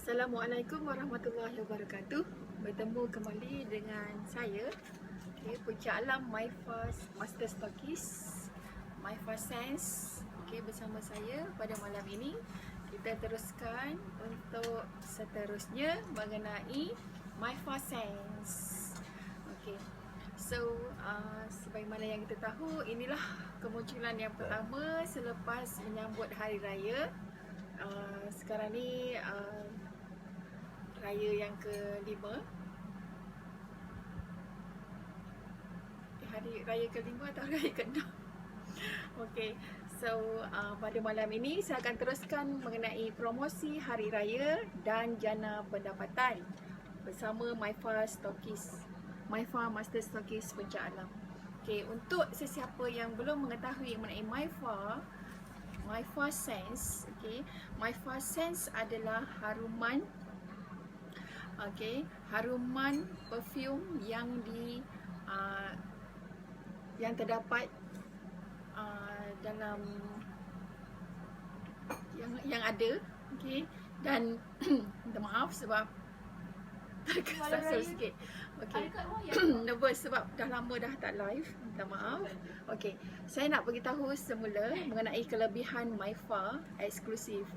Assalamualaikum warahmatullahi wabarakatuh. Bertemu kembali dengan saya, Puncak Alam Myfa Master Stockist, Myfa Sense. Bersama saya pada malam ini kita teruskan untuk seterusnya mengenai Myfa Sense. Sebagaimana yang kita tahu, inilah kemunculan yang pertama selepas menyambut Hari Raya. Sekarang ni Raya yang ke-5, Hari Raya ke-5 atau Raya ke-6. Pada malam ini saya akan teruskan mengenai promosi Hari Raya dan jana pendapatan bersama Myfa Stockist, Myfa Master Stockist Puncak Alam. Untuk sesiapa yang belum mengetahui mengenai Myfa Sense, Myfa Sense adalah haruman perfume yang terdapat dalam yang ada, dan minta maaf sebab terkesan sikit. Nervous sebab dah lama dah tak live. Minta maaf. Saya nak beritahu semula mengenai kelebihan Myfa eksklusif.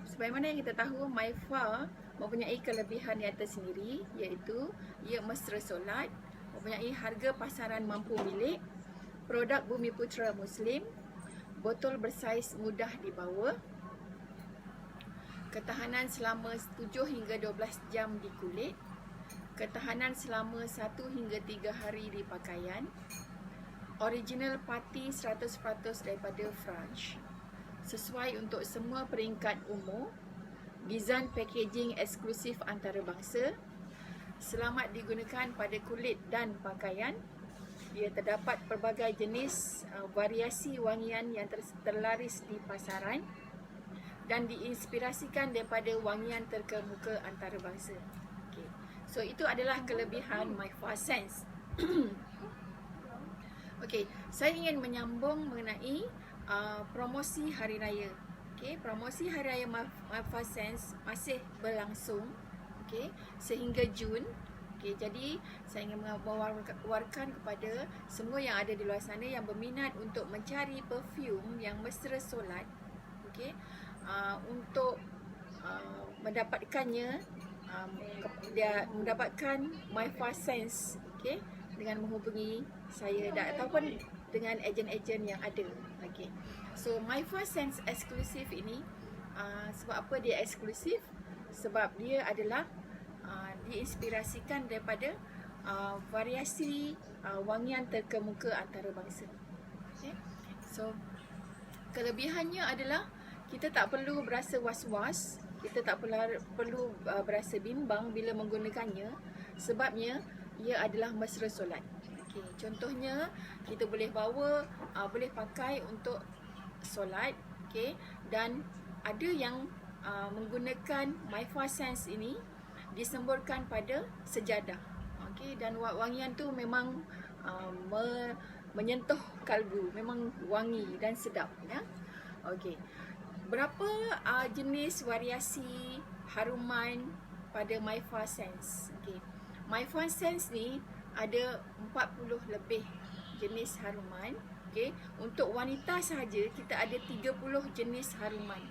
Sebagaimana yang kita tahu, Myfa mempunyai kelebihan yang tersendiri, iaitu ia mesra solat, mempunyai harga pasaran mampu milik, produk Bumi Putra Muslim, botol bersaiz mudah dibawa, ketahanan selama 7 hingga 12 jam di kulit, ketahanan selama 1 hingga 3 hari di pakaian, original party 100% daripada France, sesuai untuk semua peringkat umur, desain packaging eksklusif antarabangsa, selamat digunakan pada kulit dan pakaian. Ia terdapat pelbagai jenis variasi wangian yang terlaris di pasaran dan diinspirasikan daripada wangian terkemuka antarabangsa. Itu adalah kelebihan Myfa Sense. Saya ingin menyambung mengenai promosi Hari Raya. Promosi Hari Raya Myfa Sense masih berlangsung sehingga Jun. Jadi saya ingin mewawarkan kepada semua yang ada di luar sana yang berminat untuk mencari perfume yang mesra solat, untuk mendapatkannya, mendapatkan Myfa Sense, dengan menghubungi saya ataupun dengan ejen-ejen yang ada. Myfa Sense eksklusif ini, sebab apa dia eksklusif? Sebab dia adalah diinspirasikan daripada variasi wangian terkemuka antarabangsa. Kelebihannya adalah kita tak perlu berasa was-was, kita tak perlu berasa bimbang bila menggunakannya, sebabnya ia adalah mesra solat. Contohnya, kita boleh bawa, boleh pakai untuk solat, dan ada yang menggunakan Myfa Sense ini disemburkan pada sejadah, dan wangian tu memang menyentuh kalbu, memang wangi dan sedap, Berapa jenis variasi haruman pada Myfa Sense? Myfa Sense ni ada 40 lebih jenis haruman. Untuk wanita sahaja kita ada 30 jenis haruman,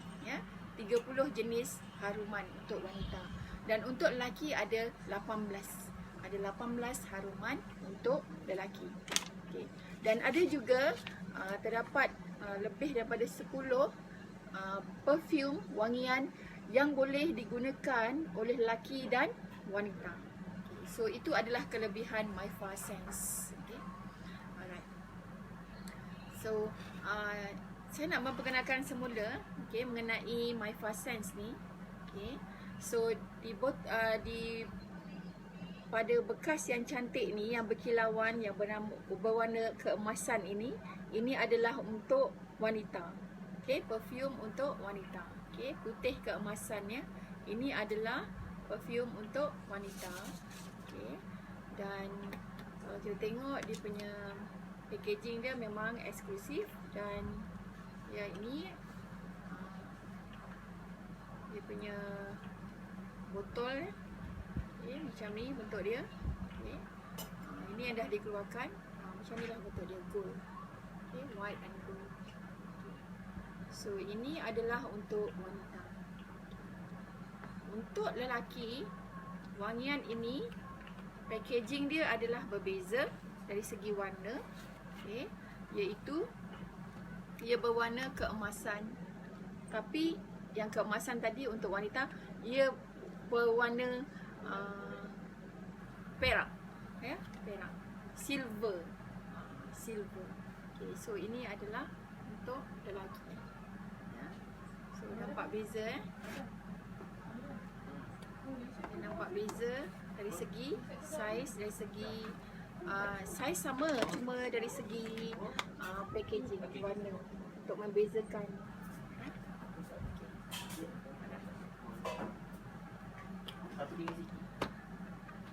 30 jenis haruman untuk wanita. Dan untuk lelaki ada 18. Ada 18 haruman untuk lelaki. Dan ada juga terdapat lebih daripada 10 perfume wangian yang boleh digunakan oleh lelaki dan wanita. Itu adalah kelebihan Myfa Sense. Alright. Saya nak memperkenalkan semula mengenai Myfa Sense ni. Pada bekas yang cantik ni, yang berkilauan, yang berwarna keemasan ini adalah untuk wanita. Perfume untuk wanita. Putih keemasannya, ini adalah perfume untuk wanita. Dan kalau kita tengok dia punya packaging dia memang eksklusif, dan ini dia punya botol ya. Okay, macam ni bentuk dia. Okay. Ini yang dah dikeluarkan. Macam ni lah bentuk dia, gold. Okay, white and gold. So ini adalah untuk wanita. Untuk lelaki, wangian ini packaging dia adalah berbeza dari segi warna. Okay, iaitu ia berwarna keemasan. Tapi yang keemasan tadi untuk wanita, ia berwarna perak, ya, perak, silver, silver. Okay, so ini adalah untuk lelaki. Ya. So nampak beza, nampak beza dari segi saiz, dari segi saiz sama, cuma dari segi packaging, warna untuk membezakan.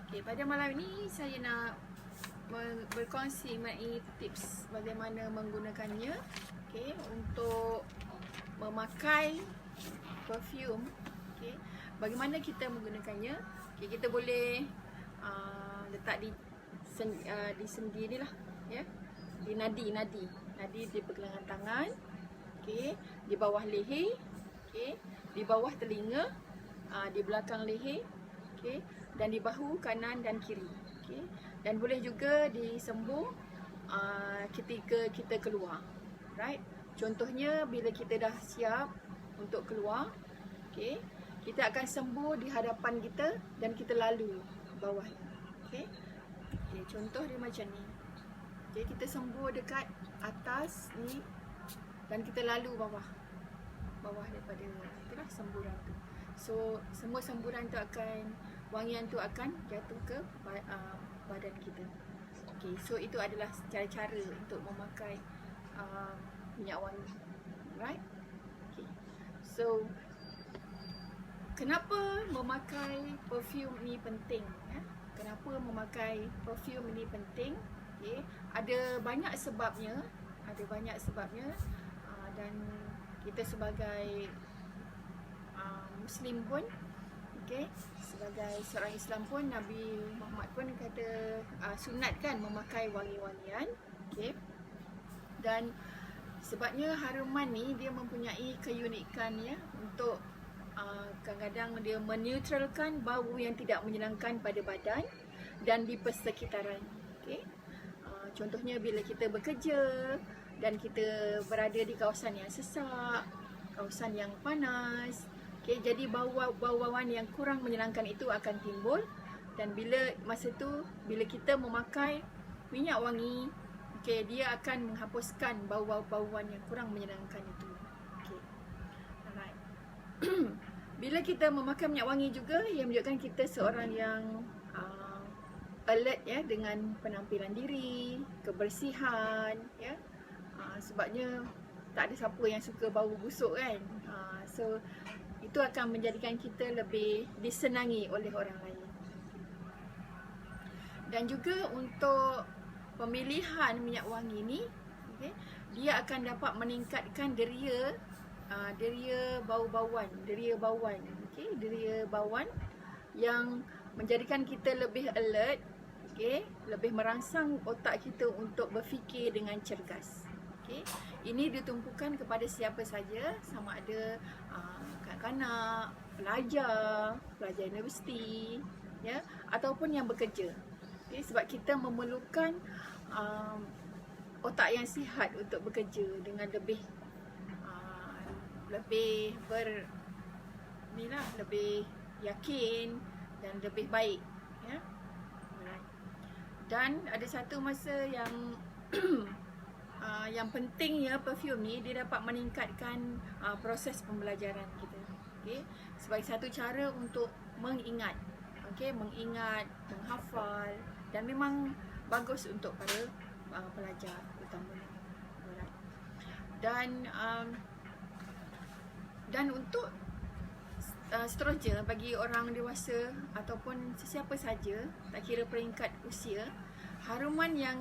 Okay, pada malam ini saya nak berkongsi mengenai tips bagaimana menggunakannya, okay, untuk memakai perfume. Okay, bagaimana kita menggunakannya? Okay, kita boleh letak di sendi ni lah, ya, di nadi di pergelangan tangan, okay, di bawah leher, okay, di bawah telinga, di belakang leher, okay, dan di bahu kanan dan kiri, okay, dan boleh juga disembur ketika kita keluar, right? Contohnya bila kita dah siap untuk keluar, okay, kita akan sembur di hadapan kita dan kita lalu bawah, okay. Okay, contoh dia macam ni. Okay, kita sembur dekat atas ni dan kita lalu bawah daripada itulah semburan tu. So semua semburan tu akan, wangian tu akan jatuh ke badan kita. Okay, so itu adalah cara-cara untuk memakai minyak wangi, right? Okay, so kenapa memakai perfume ni penting, ya? Kenapa memakai perfume ni penting? Okay, ada banyak sebabnya, dan kita sebagai Muslim pun, okay, sebagai seorang Islam pun, Nabi Muhammad pun kata sunatkan memakai wangi-wangian, okay. Dan sebabnya haruman ni dia mempunyai keunikan, ya, untuk kadang-kadang dia meneutralkan bau yang tidak menyenangkan pada badan dan di persekitaran. Okay. Contohnya bila kita bekerja dan kita berada di kawasan yang sesak, kawasan yang panas, okay, jadi bau-bauan yang kurang menyenangkan itu akan timbul. Dan bila masa tu, bila kita memakai minyak wangi, okay, dia akan menghapuskan bau-bauan yang kurang menyenangkan itu. Okay. Alright. Bila kita memakai minyak wangi juga, ia menunjukkan kita seorang yang alert, ya, dengan penampilan diri, kebersihan, ya. Sebabnya tak ada siapa yang suka bau busuk, kan. So itu akan menjadikan kita lebih disenangi oleh orang lain. Dan juga untuk pemilihan minyak wangi ni, okay, dia akan dapat meningkatkan deria bauan, okay, deria bauan yang menjadikan kita lebih alert, okay, lebih merangsang otak kita untuk berfikir dengan cergas. Okay. Ini ditumpukan kepada siapa saja, sama ada kanak-kanak, pelajar universiti, ya, ataupun yang bekerja. Okay, sebab kita memerlukan otak yang sihat untuk bekerja dengan lebih lebih yakin dan lebih baik, ya. Dan ada satu masa yang yang pentingnya perfume ni, dia dapat meningkatkan proses pembelajaran kita, okay? Sebagai satu cara untuk mengingat, okay? Mengingat, menghafal, dan memang bagus untuk para pelajar utamanya. Dan untuk seterusnya, bagi orang dewasa ataupun sesiapa saja, tak kira peringkat usia, haruman yang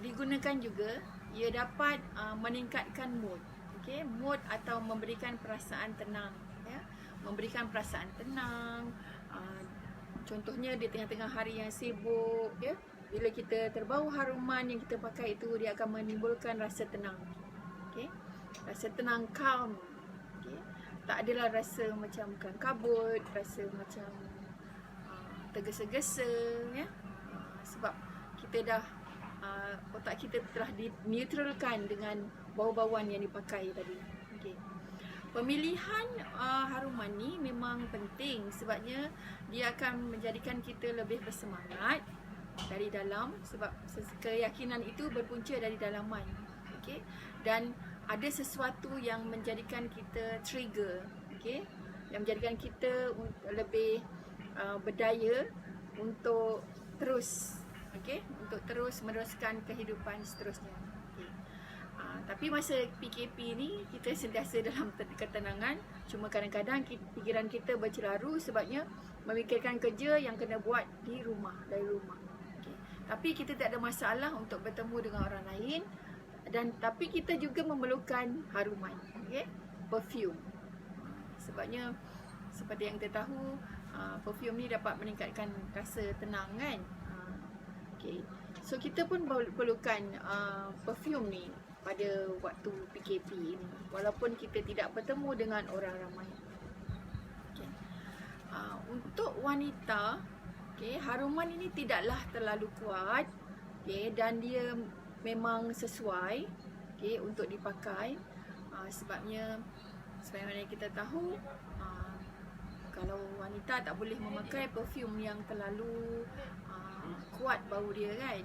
digunakan juga, ia dapat meningkatkan mood, okay? Mood atau memberikan perasaan tenang, ya? memberikan perasaan tenang. Contohnya di tengah-tengah hari yang sibuk, ya, bila kita terbau haruman yang kita pakai itu, dia akan menimbulkan rasa tenang. Okay? Rasa tenang, calm. Okay? Tak adalah rasa macam kabut, rasa macam tergesa-gesa, ya. Sebab kita dah otak kita telah dineutralkan dengan bau-bauan yang dipakai tadi. Okay. Pemilihan haruman ni memang penting sebabnya dia akan menjadikan kita lebih bersemangat dari dalam, sebab keyakinan itu berpunca dari dalaman. Okay? Dan ada sesuatu yang menjadikan kita trigger, okay? Yang menjadikan kita lebih berdaya untuk terus, okay? Untuk terus meneruskan kehidupan seterusnya. Okay. Tapi masa PKP ni kita sentiasa dalam ketenangan. Cuma kadang-kadang fikiran kita bercelaru sebabnya memikirkan kerja yang kena buat di rumah, dari rumah. Okay. Tapi kita tak ada masalah untuk bertemu dengan orang lain, dan tapi kita juga memerlukan haruman, okay? Perfume. Sebabnya seperti yang kita tahu, perfume ni dapat meningkatkan rasa tenang, kan? Okay. So kita pun perlukan perfume ni pada waktu PKP ini, walaupun kita tidak bertemu dengan orang ramai. Okay. Untuk wanita, okay, haruman ini tidaklah terlalu kuat, okay, dan dia memang sesuai, okay, untuk dipakai. Sebabnya sebagaimana kita tahu, kalau wanita tak boleh memakai perfume yang terlalu kuat bau dia, kan.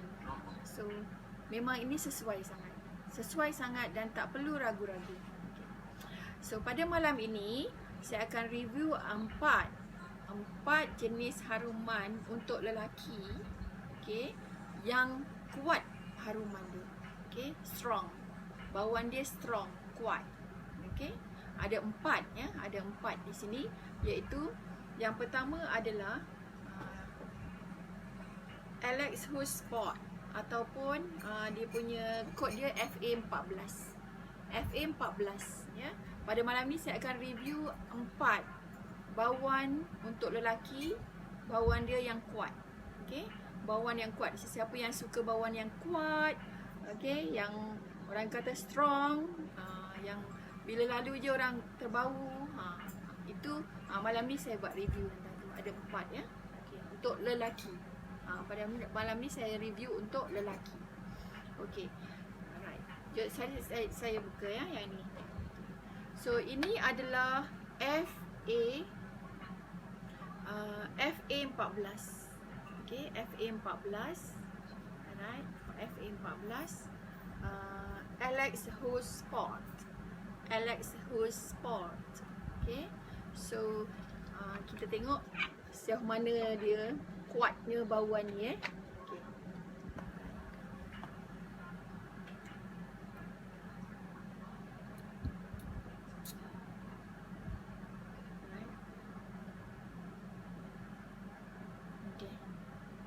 So memang ini sesuai sangat dan tak perlu ragu-ragu. Okay. So pada malam ini saya akan review empat jenis haruman untuk lelaki, okay, yang kuat haruman dia, okay, strong, bauan dia strong, kuat. Okay. Ada 4, ya, ada 4 di sini, iaitu yang pertama adalah Alex House Sport, ataupun dia punya kod dia FA14. FA14, ya. Pada malam ni saya akan review 4 bauan untuk lelaki, bauan dia yang kuat. Okey, bauan yang kuat. Sesiapa yang suka bauan yang kuat, okey, yang orang kata strong, yang bila lalu je orang terbau, itu malam ni saya buat review tentang tu. Ada 4, ya. Okey, untuk lelaki. Pada malam ni saya review untuk lelaki. Okey. Alright. Jom saya buka, ya, yang ni. So ini adalah FA14. Okey, FA14. Alright, FA14. Alex House Sport. Alex House Sport. Okey. So kita tengok sejauh mana dia kuatnya bauan ni, Okay. Okay.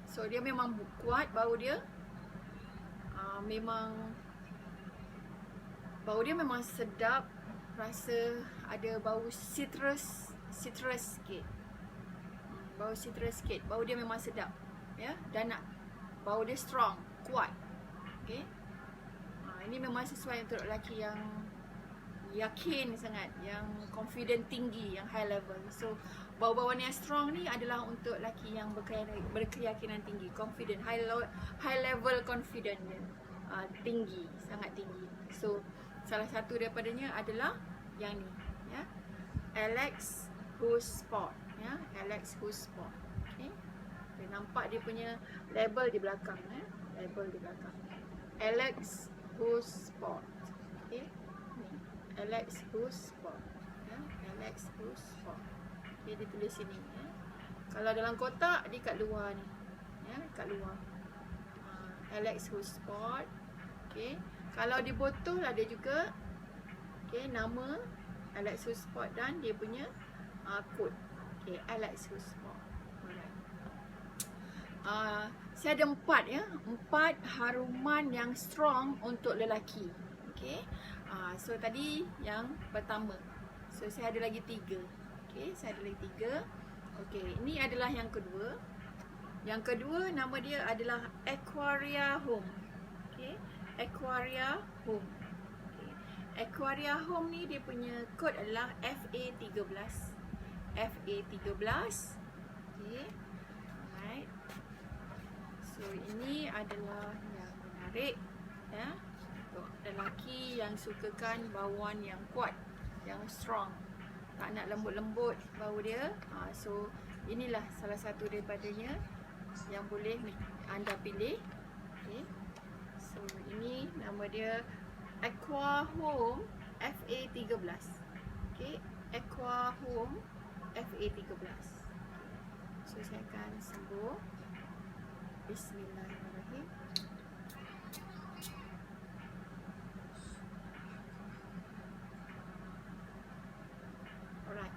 So dia memang kuat bau dia. Bau dia memang sedap. Rasa ada bau citrus sikit. Bau citrus sikit. Bau dia memang sedap, ya, dan bau dia strong, kuat. Okey. Ini memang sesuai untuk lelaki yang yakin sangat, yang confident tinggi, yang high level. So bau-bauan yang strong ni adalah untuk lelaki yang berkeyakinan tinggi, confident, high level confident dia. Tinggi, sangat tinggi. So salah satu daripadanya adalah yang ni, ya. Alex House Sport, ya, Alex House Sport. Okey. Boleh nampak dia punya label di belakang, ya. Label di belakang. Alex House Sport. Okey. Ni, Alex House Sport. Ya, Alex House Sport. Okey, dia tulis sini, ya. Kalau dalam kotak dia kat luar ni. Ya, kat luar. Alex House Sport. Okey. Kalau di botol ada juga, okey, nama Alex House Sport dan dia punya kod. Okay, Alex House Sport. Saya ada 4, ya. 4 haruman yang strong untuk lelaki. Okay. So tadi yang pertama. So saya ada lagi 3. Okey, saya ada lagi 3. Okey, ini adalah yang kedua. Yang kedua nama dia adalah Aquaria Home. Okey, Aquaria Home. Okay. Aquaria Home ni dia punya kod adalah FA13. FA13. Okey. Alright. So ini adalah yang menarik ya. Untuk lelaki yang sukakan bauan yang kuat, yang strong. Tak nak lembut-lembut bau dia. So inilah salah satu daripadanya yang boleh anda pilih. Okay. So ini nama dia Aqua Home FA13. Okay. Aqua Home FA13. So saya akan sembuh. Bismillahirrahmanirrahim. Alright.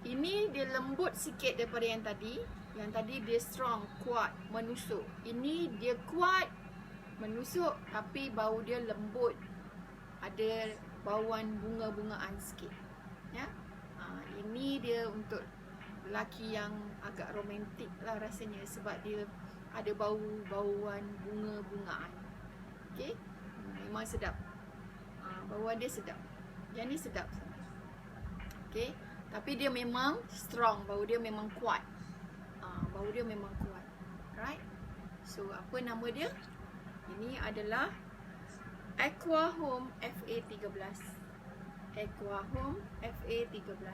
Ini dia lembut sikit daripada yang tadi. Yang tadi dia strong, kuat, menusuk. Ini dia kuat, menusuk tapi bau dia lembut. Ada bauan bunga-bungaan sikit. Ya. Ini dia untuk lelaki yang agak romantik lah rasanya sebab dia ada bauan bunga-bungaan. Okey. Memang sedap. Bauan dia sedap. Yang ni sedap sangat. Okey. Tapi dia memang strong, bau dia memang kuat. Bau dia memang kuat. Right? So apa nama dia? Ini adalah Aqua Home FA13. Aqua Home FA13.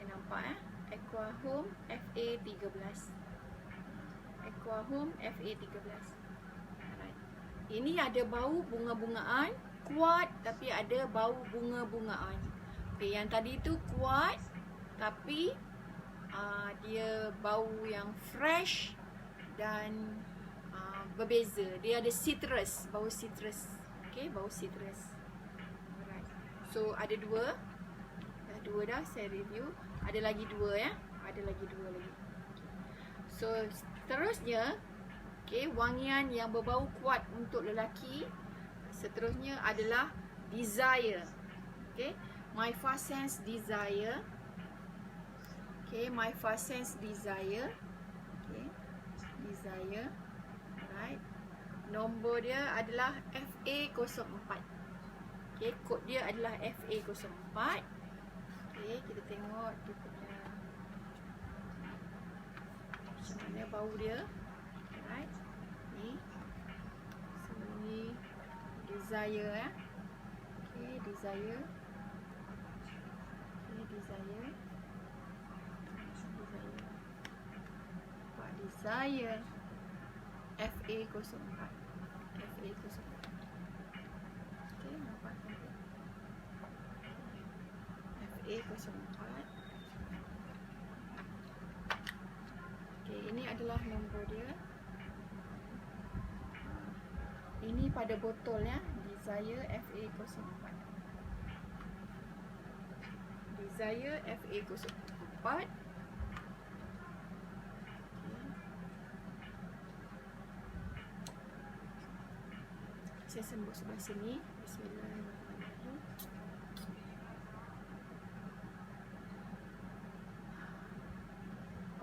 Nampak Aqua Home FA13. Aqua Home FA13. Alright. Ini ada bau bunga-bungaan, kuat tapi ada bau bunga-bungaan. Okay, yang tadi tu kuat tapi dia bau yang fresh dan berbeza. Dia ada citrus, bau citrus. Okay, bau citrus. Alright. So ada 2. Dah 2 dah saya review. Ada lagi 2 ya. Ada lagi 2 lagi. So seterusnya, okay, wangian yang berbau kuat untuk lelaki. Seterusnya adalah Desire. Okay, My Fast Sense Desire. Okay, My Fast Sense Desire. Okay, Desire. Alright. Nombor dia adalah FA04. Okay, kod dia adalah FA04. Okay, kita tengok dia punya macam mana bau dia. Alright. Ni. So ni Desire ya. Okay, Desire. Okay, Desire. Desire FA04. FA04. Okay, nampak cantik. FA04. Okay, ini adalah nombor dia. Ini pada botol ya. Desire FA04. Desire FA04. Saya sembuh sebelah sini. Bismillahirrahmanirrahim.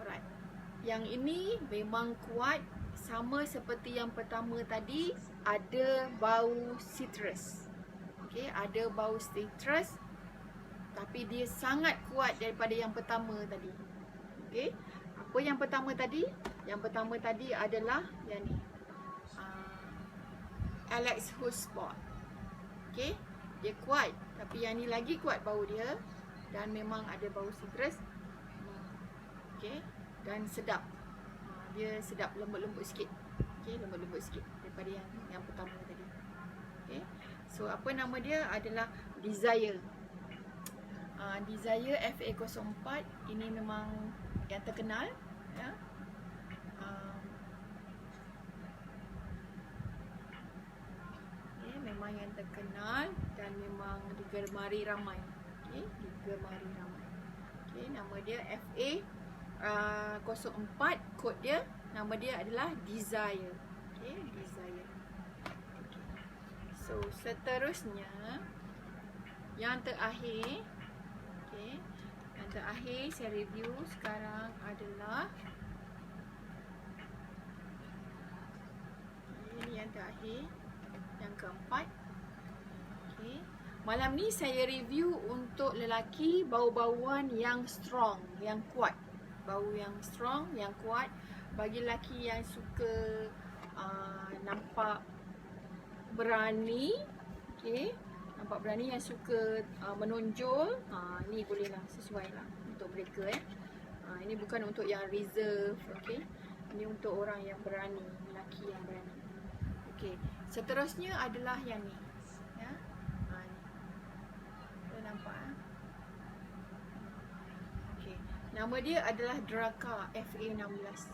Alright. Yang ini memang kuat, sama seperti yang pertama tadi, ada bau citrus. Okey, ada bau citrus tapi dia sangat kuat daripada yang pertama tadi. Okey. Apa yang pertama tadi? Yang pertama tadi adalah yang ni. Alex House Sport. Okay, dia kuat tapi yang ni lagi kuat bau dia dan memang ada bau citrus. Okay, dan sedap. Dia sedap, lembut-lembut sikit. Okay, lembut-lembut sikit daripada yang pertama tadi. Okay, so apa nama dia adalah Desire. Desire FA04. Ini memang yang terkenal ya. Memang yang terkenal dan memang digemari ramai. Okey, digemari ramai. Okey, nama dia FA04, kod dia, nama dia adalah Desire. Okey, Desire. Okay. So, seterusnya yang terakhir, okey, yang Yang terakhir saya review sekarang adalah ini yang terakhir, yang keempat. Okay. Malam ni saya review untuk lelaki bau-bauan yang strong, yang kuat. Bau yang strong, yang kuat. Bagi lelaki yang suka nampak berani, okay, nampak berani, yang suka menonjol, ni bolehlah, sesuai lah untuk mereka. Ini bukan untuk yang reserve, okay. Ini untuk orang yang berani, lelaki yang berani. Okay. Seterusnya adalah yang ni. Ya. Ni. Dah nampak? Okay. Nama dia adalah Draka FA16.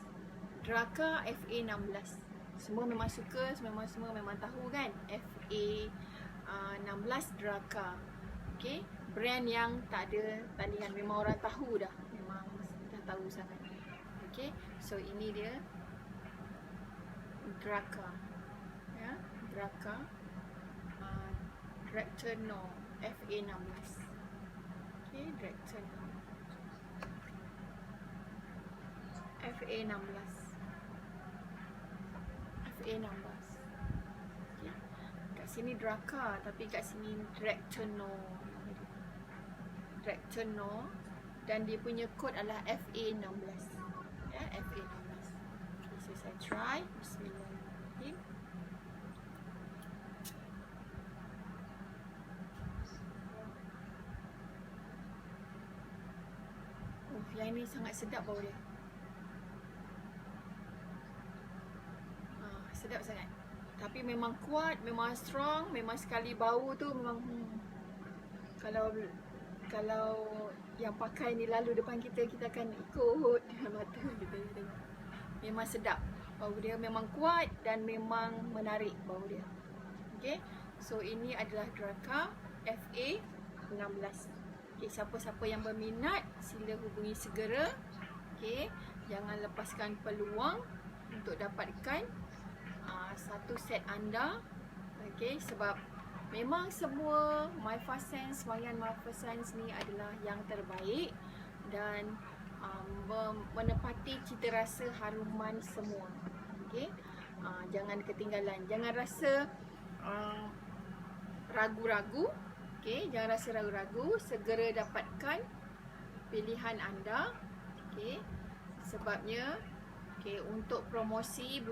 Draka FA16. Semua memang suka, semua memang tahu kan? FA16 Draka. Okay. Brand yang tak ada tandingan. Memang orang tahu dah. Memang dah tahu sangat. Okay. So ini dia Draka. Ya, Draka Dractano FA16. Okay, Dractano FA16. FA16. Okay. Kat sini Draka, tapi kat sini Dractano. Dractano, dan dia punya kod adalah FA16. Ya, FA16. Okay, so saya try. Bismillahirrahmanirrahim. Yang ini sangat sedap bau dia. Sedap sangat. Tapi memang kuat, memang strong, memang sekali bau tu memang kalau yang pakai ni lalu depan kita, kita akan ikut mata kita tengok. Memang sedap. Bau dia memang kuat dan memang menarik bau dia. Okey. So ini adalah Draka FA16. Okay, siapa-siapa yang berminat sila hubungi segera. Okay, jangan lepaskan peluang untuk dapatkan satu set anda. Okay, sebab memang semua MyFastSense, Wayan MyFastSense ni adalah yang terbaik dan menepati cita rasa haruman semua. Okay, jangan ketinggalan, jangan rasa ragu-ragu. Okay, jangan rasa ragu-ragu, segera dapatkan pilihan anda. Okay, sebabnya untuk promosi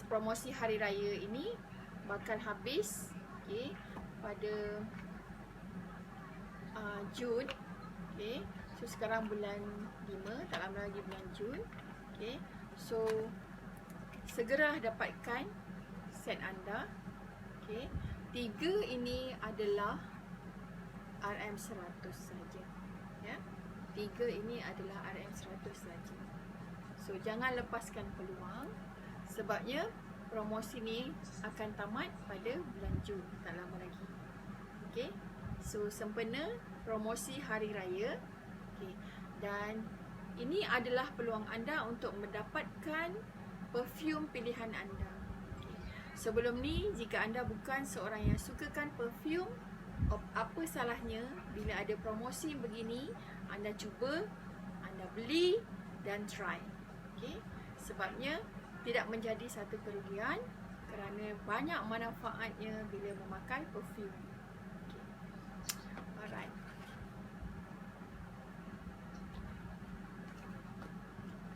promosi hari raya ini bakal habis pada Jun. So sekarang bulan 5, tak lama lagi bulan Jun. So segera dapatkan set anda. 3 ini adalah RM100 saja. Ya. 3 ini adalah RM100 saja. So jangan lepaskan peluang, sebabnya promosi ni akan tamat pada bulan Jun, tak lama lagi. Okey. So sempena promosi hari raya. Okey. Dan ini adalah peluang anda untuk mendapatkan perfume pilihan anda. Sebelum ni, jika anda bukan seorang yang sukakan perfume, apa salahnya bila ada promosi begini, anda cuba, anda beli dan try. Okay? Sebabnya tidak menjadi satu kerugian kerana banyak manfaatnya bila memakai perfume. Okay. Alright.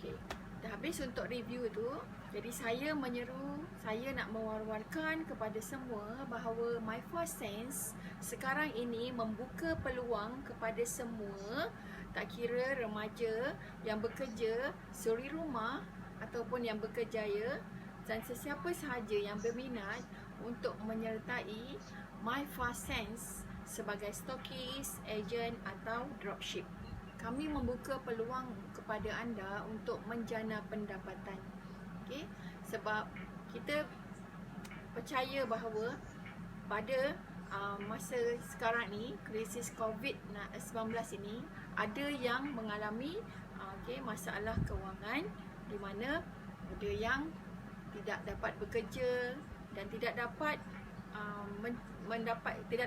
Okay. Dah habis untuk review tu. Jadi saya nak mewar-warkan kepada semua bahawa MyFastSense sekarang ini membuka peluang kepada semua, tak kira remaja yang bekerja, suri rumah ataupun yang bekerjaya, dan sesiapa sahaja yang berminat untuk menyertai MyFastSense sebagai stokis, ejen atau dropship. Kami membuka peluang kepada anda untuk menjana pendapatan. Okay? Sebab kita percaya bahawa pada masa sekarang ni, krisis COVID-19 ini, ada yang mengalami masalah kewangan, di mana ada yang tidak dapat bekerja dan tidak dapat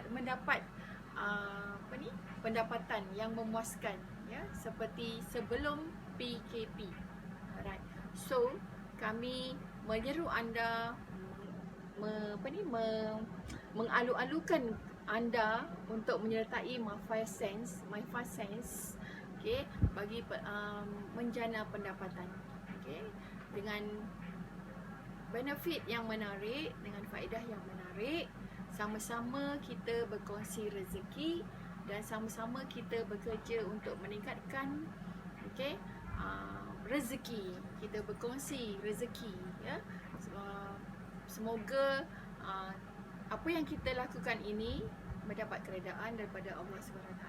mendapat pendapatan yang memuaskan, ya, seperti sebelum PKP. Alright. So kami menyeru anda mengalu-alukan anda untuk menyertai MyFastSense, okey, bagi menjana pendapatan, okey, dengan benefit yang menarik, dengan faedah yang menarik. Sama-sama kita berkongsi rezeki dan sama-sama kita bekerja untuk meningkatkan, okey, rezeki. Kita berkongsi rezeki, ya. Semoga apa yang kita lakukan ini mendapat keredaan daripada Allah SWT,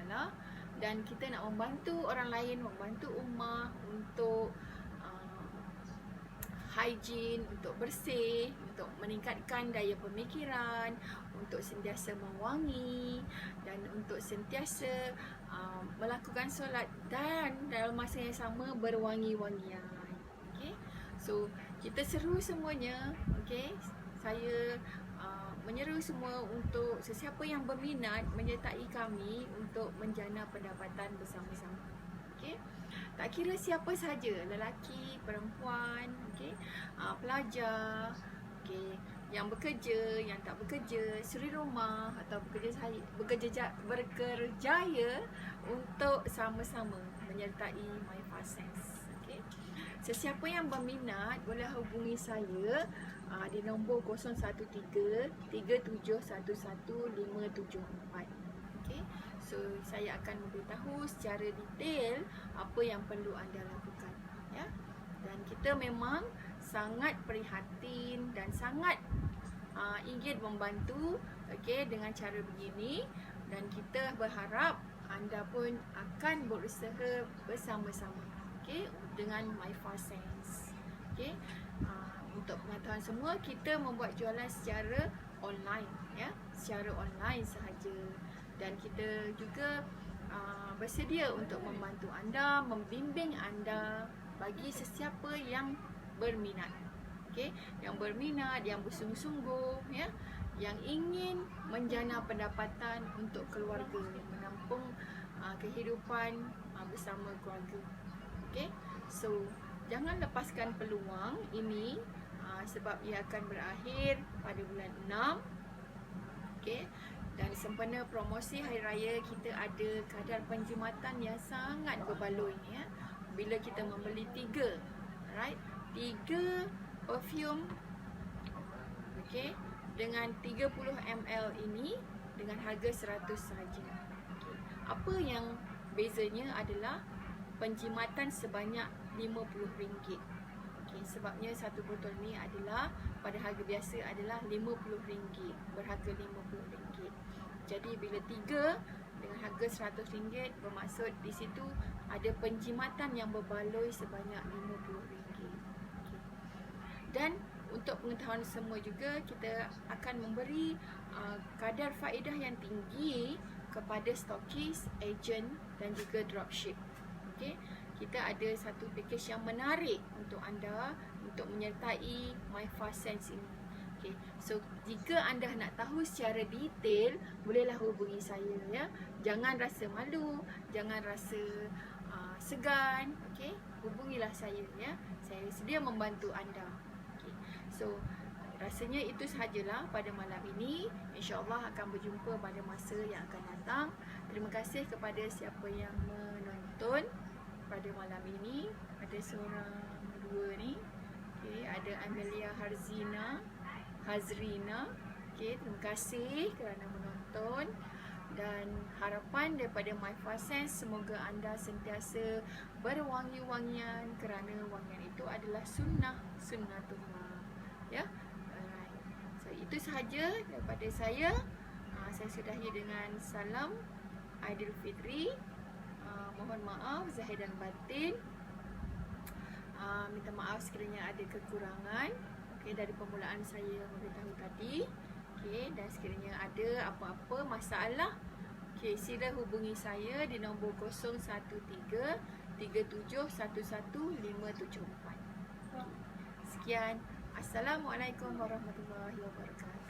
dan kita nak membantu orang lain, membantu ummah untuk hygiene, untuk bersih, untuk meningkatkan daya pemikiran, untuk sentiasa mewangi dan untuk sentiasa melakukan solat dan dalam masa yang sama berwangi-wangian. Okay? So kita seru semuanya, okay? Saya menyeru semua untuk sesiapa yang berminat menyertai kami untuk menjana pendapatan bersama-sama. Okay? Tak kira siapa sahaja, lelaki, perempuan, okay, pelajar, okay, yang bekerja, yang tak bekerja, suri rumah atau berkerjaya untuk sama-sama menyertai MyFastSense. Okay. Sesiapa yang berminat boleh hubungi saya di nombor 013-3711-574. Okay. So saya akan memberitahu secara detail apa yang perlu anda lakukan, ya. Dan kita memang sangat prihatin dan sangat ingin membantu, okey, dengan cara begini, dan kita berharap anda pun akan berusaha bersama-sama, okey, dengan MyFastSense. Okey. Untuk pengetahuan semua, kita membuat jualan secara online, ya, secara online sahaja. Dan kita juga bersedia untuk membantu anda, membimbing anda bagi sesiapa yang berminat. Okey, yang berminat, yang bersungguh-sungguh, ya, yang ingin menjana pendapatan untuk keluarga, menampung kehidupan bersama keluarga. Okey, so jangan lepaskan peluang ini sebab ia akan berakhir pada bulan 6. Okey. Dan sempena promosi Hari Raya, kita ada kadar penjimatan yang sangat berbaloi, ya. Bila kita membeli 3, right, 3 perfume, okey, dengan 30 ml ini dengan harga 100 sahaja. Okay. Apa yang bezanya adalah penjimatan sebanyak RM50. Okay, sebabnya satu botol ni adalah pada harga biasa adalah RM50, berharga RM50. Jadi bila 3 dengan harga RM100, bermaksud di situ ada penjimatan yang berbaloi sebanyak RM50. Okay. Dan untuk pengetahuan semua juga, kita akan memberi kadar faedah yang tinggi kepada stokis, ejen dan juga dropship. Okay. Kita ada satu package yang menarik untuk anda untuk menyertai MyFastSense ini. Okay. So jika anda nak tahu secara detail, bolehlah hubungi saya, ya. Jangan rasa malu, jangan rasa segan. Okay. Hubungilah saya, ya. Saya sedia membantu anda. Okay. So rasanya itu sahajalah pada malam ini. InsyaAllah akan berjumpa pada masa yang akan datang. Terima kasih kepada siapa yang menonton pada malam ini. Ada seorang dua ni. Okay, ada Amelia Hazrina. Okay, terima kasih kerana menonton. Dan harapan daripada MyFastSense, semoga anda sentiasa berwangi-wangian, kerana wangian itu adalah sunnatullah, ya. Alright. So itu sahaja daripada saya. Saya sudahi dengan salam Aidilfitri. Mohon maaf zahir dan batin. Minta maaf sekiranya ada kekurangan, okay, dari permulaan saya memberitahu tadi. Okay, dan sekiranya ada apa-apa masalah, okay, sila hubungi saya di nombor 013-3711-574. Sekian. Assalamualaikum warahmatullahi wabarakatuh.